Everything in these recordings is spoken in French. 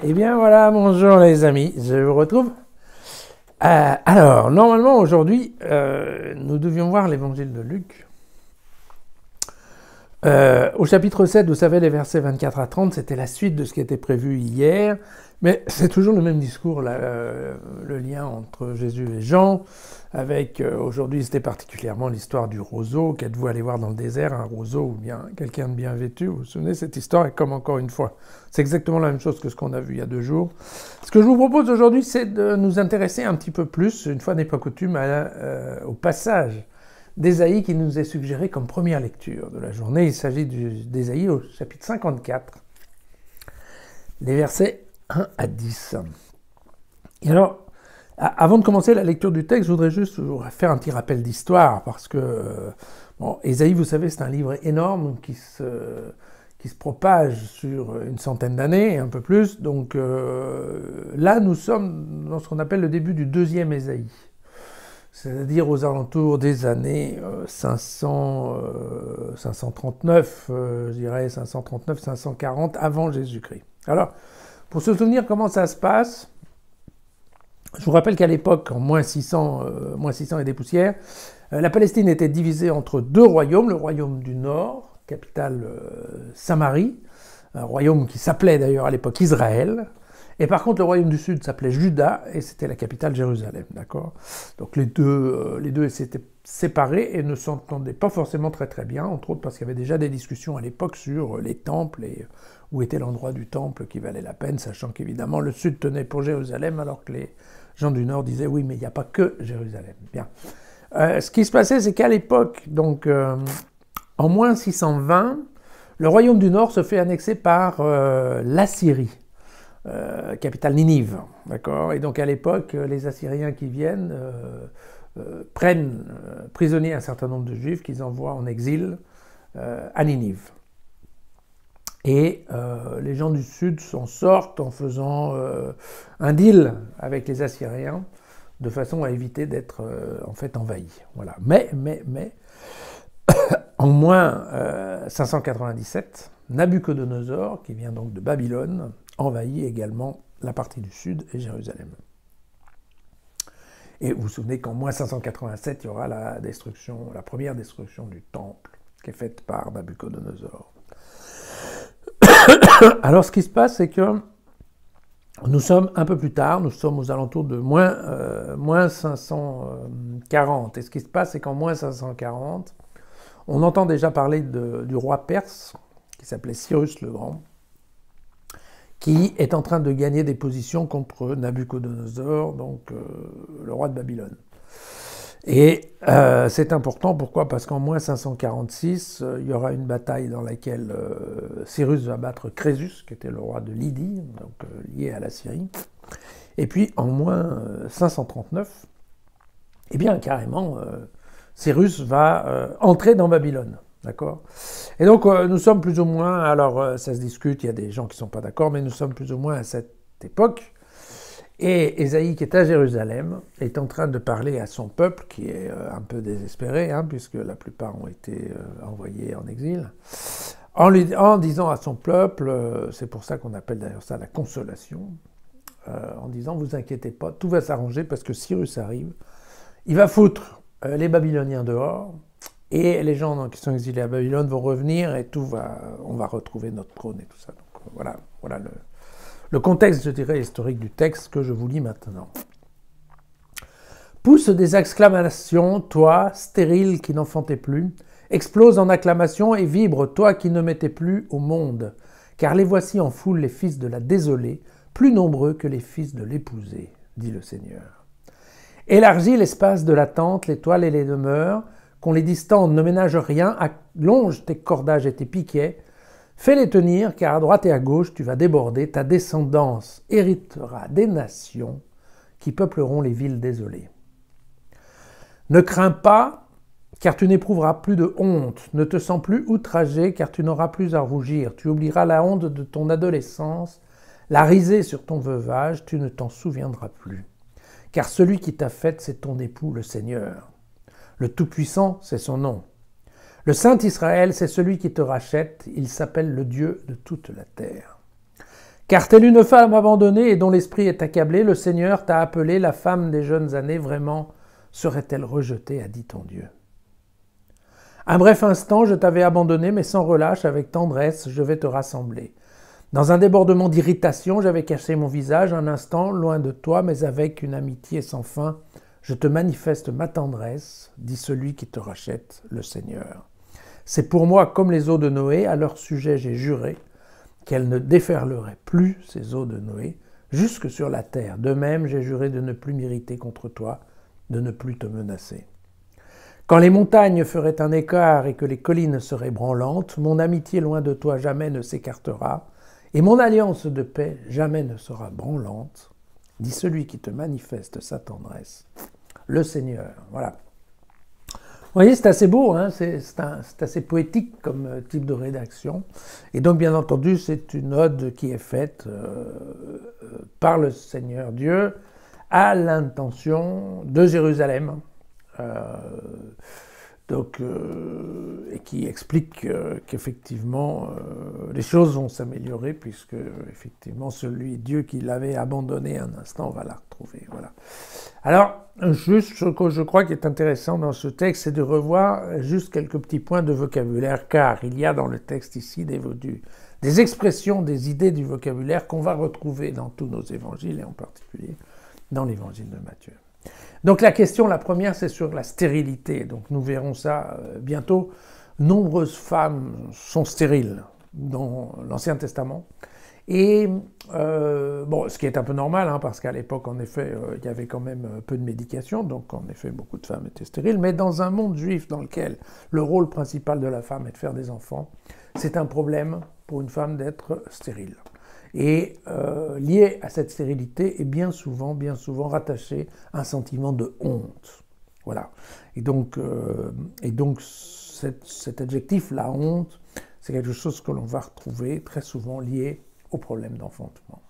Eh bien voilà, bonjour les amis, je vous retrouve. Alors, normalement aujourd'hui, nous devions voir l'évangile de Luc. Au chapitre 7, vous savez, les versets 24 à 30, c'était la suite de ce qui était prévu hier, mais c'est toujours le même discours, là, le lien entre Jésus et Jean, avec, aujourd'hui c'était particulièrement l'histoire du roseau, qu'êtes-vous allé voir dans le désert, un roseau ou bien quelqu'un de bien vêtu, vous vous souvenez, cette histoire est comme encore une fois. C'est exactement la même chose que ce qu'on a vu il y a 2 jours. Ce que je vous propose aujourd'hui, c'est de nous intéresser un petit peu plus, une fois n'est pas coutume, au passage d'Ésaïe qui nous est suggéré comme première lecture de la journée. Il s'agit d'Ésaïe au chapitre 54, les versets 1 à 10. Et alors, avant de commencer la lecture du texte, je voudrais juste faire un petit rappel d'histoire, parce que, bon, Ésaïe, vous savez, c'est un livre énorme qui se propage sur une centaine d'années, un peu plus. Donc là, nous sommes dans ce qu'on appelle le début du deuxième Ésaïe. C'est-à-dire aux alentours des années 539, je dirais 539, 540 avant Jésus-Christ. Alors, pour se souvenir comment ça se passe, je vous rappelle qu'à l'époque, en moins 600 et des poussières, la Palestine était divisée entre 2 royaumes, le royaume du Nord, capitale Samarie, un royaume qui s'appelait d'ailleurs à l'époque Israël, et par contre, le royaume du Sud s'appelait Juda, et c'était la capitale Jérusalem, d'accord? Donc les deux s'étaient séparés et ne s'entendaient pas forcément très très bien, entre autres parce qu'il y avait déjà des discussions à l'époque sur les temples et où était l'endroit du temple qui valait la peine, sachant qu'évidemment le Sud tenait pour Jérusalem, alors que les gens du Nord disaient oui, mais il n'y a pas que Jérusalem. Bien. Ce qui se passait, c'est qu'à l'époque, donc en moins 620, le royaume du Nord se fait annexer par l'Assyrie. Capitale Ninive, d'accord. Et donc à l'époque, les Assyriens qui viennent prennent prisonniers un certain nombre de Juifs qu'ils envoient en exil à Ninive. Et les gens du Sud s'en sortent en faisant un deal avec les Assyriens de façon à éviter d'être en fait envahis. Voilà. Mais en moins 597, Nabuchodonosor, qui vient donc de Babylone, envahit également la partie du sud et Jérusalem. Et vous vous souvenez qu'en moins 587, il y aura la première destruction du temple, qui est faite par Nabuchodonosor. Alors ce qui se passe, c'est que nous sommes un peu plus tard, nous sommes aux alentours de moins 540. Et ce qui se passe, c'est qu'en moins 540, on entend déjà parler du roi perse, qui s'appelait Cyrus le Grand, qui est en train de gagner des positions contre Nabuchodonosor, donc le roi de Babylone. Et c'est important, pourquoi? Parce qu'en moins 546, il y aura une bataille dans laquelle Cyrus va battre Crésus, qui était le roi de Lydie, donc lié à la Syrie. Et puis en moins 539, eh bien carrément, Cyrus va entrer dans Babylone. D'accord. Et donc, nous sommes plus ou moins, alors ça se discute, il y a des gens qui ne sont pas d'accord, mais nous sommes plus ou moins à cette époque. Et Ésaïe, qui est à Jérusalem, est en train de parler à son peuple, qui est un peu désespéré, puisque la plupart ont été envoyés en exil, en disant à son peuple, c'est pour ça qu'on appelle d'ailleurs ça la consolation, en disant, vous inquiétez pas, tout va s'arranger parce que Cyrus arrive, il va foutre les Babyloniens dehors, et les gens qui sont exilés à Babylone vont revenir et on va retrouver notre trône et tout ça. Donc voilà le contexte, je dirais, historique du texte que je vous lis maintenant. Pousse des exclamations, toi, stérile qui n'enfantais plus, explose en acclamations et vibre, toi qui ne mettais plus au monde. Car les voici en foule les fils de la désolée, plus nombreux que les fils de l'épousée, dit le Seigneur. Élargis l'espace de la tente, les toiles et les demeures, qu'on les distende, ne ménage rien, allonge tes cordages et tes piquets, fais-les tenir, car à droite et à gauche tu vas déborder, ta descendance héritera des nations qui peupleront les villes désolées. Ne crains pas, car tu n'éprouveras plus de honte, ne te sens plus outragé, car tu n'auras plus à rougir, tu oublieras la honte de ton adolescence, la risée sur ton veuvage, tu ne t'en souviendras plus. Car celui qui t'a faite, c'est ton époux, le Seigneur. Le Tout-Puissant, c'est son nom. Le Saint Israël, c'est celui qui te rachète, il s'appelle le Dieu de toute la terre. Car telle une femme abandonnée et dont l'esprit est accablé, le Seigneur t'a appelé la femme des jeunes années, vraiment serait-elle rejetée, a dit ton Dieu. Un bref instant, je t'avais abandonné, mais sans relâche, avec tendresse, je vais te rassembler. Dans un débordement d'irritation, j'avais caché mon visage un instant, loin de toi, mais avec une amitié sans fin, je te manifeste ma tendresse, dit celui qui te rachète, le Seigneur. C'est pour moi comme les eaux de Noé, à leur sujet j'ai juré, qu'elles ne déferleraient plus, ces eaux de Noé, jusque sur la terre. De même, j'ai juré de ne plus m'irriter contre toi, de ne plus te menacer. Quand les montagnes feraient un écart et que les collines seraient branlantes, mon amitié loin de toi jamais ne s'écartera, et mon alliance de paix jamais ne sera branlante, dit celui qui te manifeste sa tendresse, le Seigneur. Voilà. Vous voyez, c'est assez beau, hein, c'est assez poétique comme type de rédaction. Et donc, bien entendu, c'est une ode qui est faite par le Seigneur Dieu à l'intention de Jérusalem. Et qui explique qu'effectivement les choses vont s'améliorer puisque effectivement Dieu qui l'avait abandonné un instant va la retrouver. Voilà. Alors, juste ce que je crois qui est intéressant dans ce texte, c'est de revoir juste quelques petits points de vocabulaire, car il y a dans le texte ici des expressions, des idées du vocabulaire qu'on va retrouver dans tous nos évangiles et en particulier dans l'évangile de Matthieu. Donc la première, c'est sur la stérilité. Donc nous verrons ça bientôt. Nombreuses femmes sont stériles dans l'Ancien Testament. Et ce qui est un peu normal, hein, parce qu'à l'époque, en effet, il y avait quand même peu de médication, donc en effet, beaucoup de femmes étaient stériles. Mais dans un monde juif dans lequel le rôle principal de la femme est de faire des enfants, c'est un problème pour une femme d'être stérile. Et lié à cette stérilité est bien souvent rattaché un sentiment de honte. Voilà. Et donc cet adjectif, la honte, c'est quelque chose que l'on va retrouver très souvent lié au problème d'enfantement.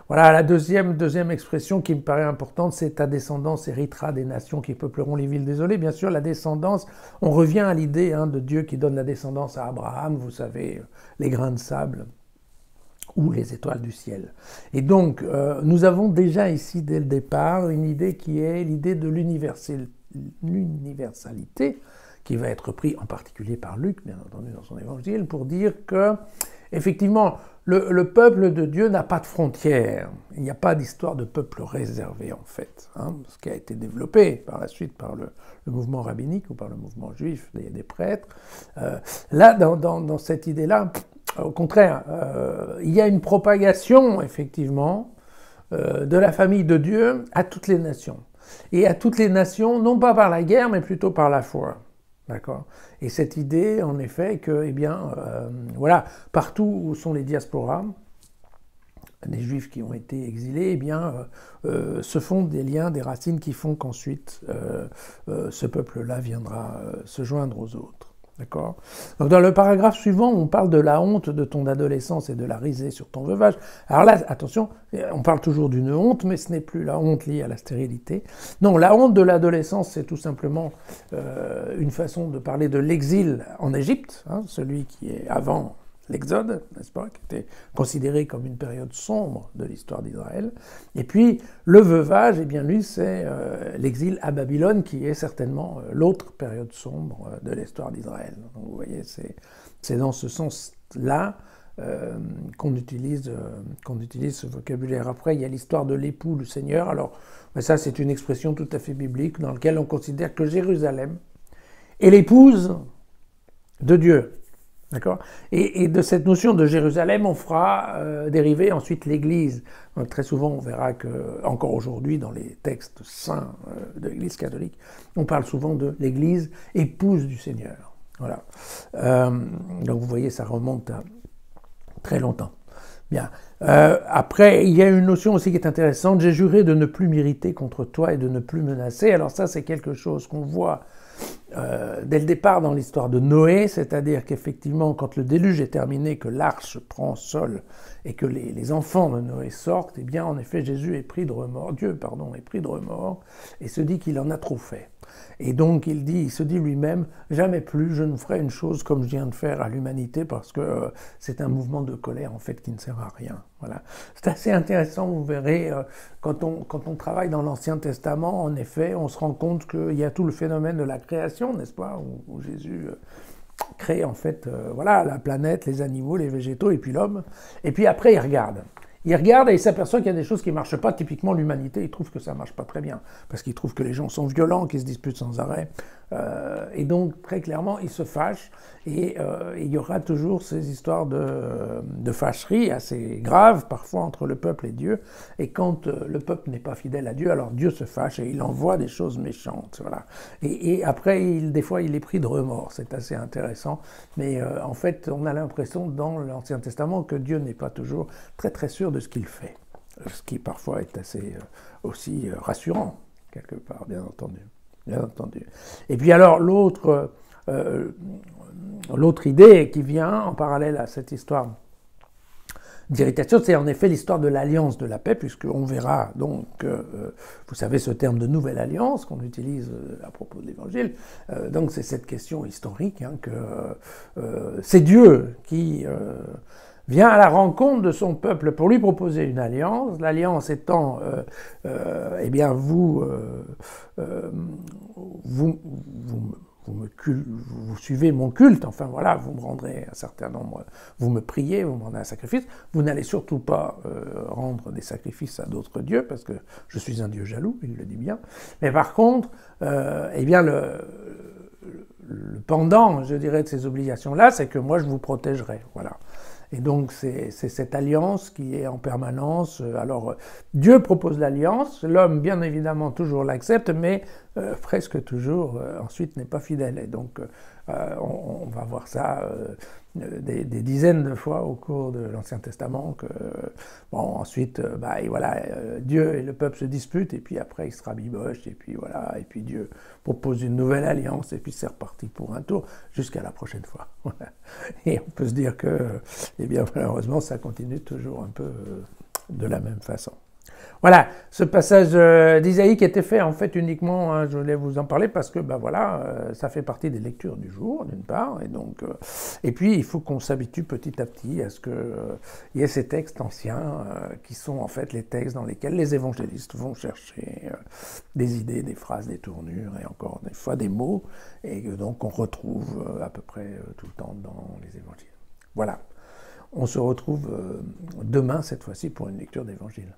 Voilà, la deuxième expression qui me paraît importante, c'est ta descendance héritera des nations qui peupleront les villes désolées. Bien sûr, la descendance, on revient à l'idée de Dieu qui donne la descendance à Abraham, vous savez, les grains de sable ou les étoiles du ciel. Et donc, nous avons déjà ici, dès le départ, une idée qui est l'idée de l'universalité, qui va être prise en particulier par Luc, bien entendu, dans son évangile, pour dire que, effectivement, le peuple de Dieu n'a pas de frontières. Il n'y a pas d'histoire de peuple réservé, en fait, ce qui a été développé par la suite par le mouvement rabbinique ou par le mouvement juif des prêtres. Là, dans cette idée-là, au contraire, il y a une propagation, effectivement, de la famille de Dieu à toutes les nations. Et à toutes les nations, non pas par la guerre, mais plutôt par la foi. D'accord ? Et cette idée, en effet, que, voilà, partout où sont les diasporas, des juifs qui ont été exilés, se font des liens, des racines qui font qu'ensuite, ce peuple-là viendra se joindre aux autres. D'accord ? Donc dans le paragraphe suivant, on parle de la honte de ton adolescence et de la risée sur ton veuvage. Alors là, attention, on parle toujours d'une honte, mais ce n'est plus la honte liée à la stérilité. Non, la honte de l'adolescence, c'est tout simplement une façon de parler de l'exil en Égypte, celui qui est avant l'Exode, n'est-ce pas, qui était considéré comme une période sombre de l'histoire d'Israël. Et puis, le veuvage, lui, c'est l'exil à Babylone, qui est certainement l'autre période sombre de l'histoire d'Israël. Donc, vous voyez, c'est dans ce sens-là qu'on utilise ce vocabulaire. Après, il y a l'histoire de l'époux, le Seigneur. Alors, ça, c'est une expression tout à fait biblique, dans laquelle on considère que Jérusalem est l'épouse de Dieu. D'accord ? Et de cette notion de Jérusalem, on fera dériver ensuite l'Église. Donc, très souvent, on verra que, encore aujourd'hui, dans les textes saints de l'Église catholique, on parle souvent de l'Église épouse du Seigneur. Voilà. Donc, vous voyez, ça remonte à très longtemps. Bien. Après, il y a une notion aussi qui est intéressante. J'ai juré de ne plus m'irriter contre toi et de ne plus menacer. Alors ça, c'est quelque chose qu'on voit dès le départ dans l'histoire de Noé, c'est-à-dire qu'effectivement, quand le déluge est terminé, que l'arche prend sol et que les enfants de Noé sortent, en effet, Dieu est pris de remords et se dit qu'il en a trop fait. Et donc il se dit lui-même, jamais plus je ne ferai une chose comme je viens de faire à l'humanité parce que c'est un mouvement de colère en fait qui ne sert à rien. Voilà. C'est assez intéressant, vous verrez, quand on travaille dans l'Ancien Testament, en effet, on se rend compte qu'il y a tout le phénomène de la création, n'est-ce pas, où Jésus crée en fait voilà, la planète, les animaux, les végétaux et puis l'homme. Et puis après il regarde. Il regarde et il s'aperçoit qu'il y a des choses qui ne marchent pas. Typiquement, l'humanité, il trouve que ça ne marche pas très bien. Parce qu'il trouve que les gens sont violents, qu'ils se disputent sans arrêt. Et donc, très clairement, il se fâche. Et il y aura toujours ces histoires de fâcherie assez graves, parfois, entre le peuple et Dieu. Et quand le peuple n'est pas fidèle à Dieu, alors Dieu se fâche et il envoie des choses méchantes. Voilà. Et après, des fois, il est pris de remords. C'est assez intéressant. Mais en fait, on a l'impression dans l'Ancien Testament que Dieu n'est pas toujours très, très sûr de ce qu'il fait, ce qui parfois est assez aussi rassurant, quelque part, bien entendu. Bien entendu. Et puis alors, l'autre idée qui vient en parallèle à cette histoire d'irritation, c'est en effet l'histoire de l'alliance de la paix, puisqu'on verra donc, vous savez ce terme de nouvelle alliance qu'on utilise à propos de l'Évangile, donc c'est cette question historique, hein, que c'est Dieu qui vient à la rencontre de son peuple pour lui proposer une alliance. L'alliance étant, eh bien, vous suivez mon culte, enfin voilà, vous me rendrez un certain nombre, vous me priez, vous me rendrez un sacrifice, vous n'allez surtout pas rendre des sacrifices à d'autres dieux, parce que je suis un Dieu jaloux, il le dit bien, mais par contre, eh bien, le pendant, je dirais, de ces obligations-là, c'est que moi je vous protégerai, voilà. Et donc c'est cette alliance qui est en permanence. Alors Dieu propose l'alliance, l'homme bien évidemment toujours l'accepte, mais presque toujours ensuite n'est pas fidèle. Et donc on va voir ça des dizaines de fois au cours de l'Ancien Testament. Que, bon, ensuite, et voilà, Dieu et le peuple se disputent, et puis après ils se rabibochent, et puis voilà, et puis Dieu propose une nouvelle alliance, et puis c'est reparti pour un tour, jusqu'à la prochaine fois. Et on peut se dire que, eh bien, malheureusement, ça continue toujours un peu de la même façon. Voilà, ce passage d'Isaïe qui était fait en fait uniquement, hein, je voulais vous en parler parce que voilà, ça fait partie des lectures du jour d'une part, et donc et puis il faut qu'on s'habitue petit à petit à ce que il y ait ces textes anciens qui sont en fait les textes dans lesquels les évangélistes vont chercher des idées, des phrases, des tournures et encore des fois des mots, et donc on retrouve à peu près tout le temps dans les évangiles. Voilà, on se retrouve demain cette fois-ci pour une lecture d'évangile.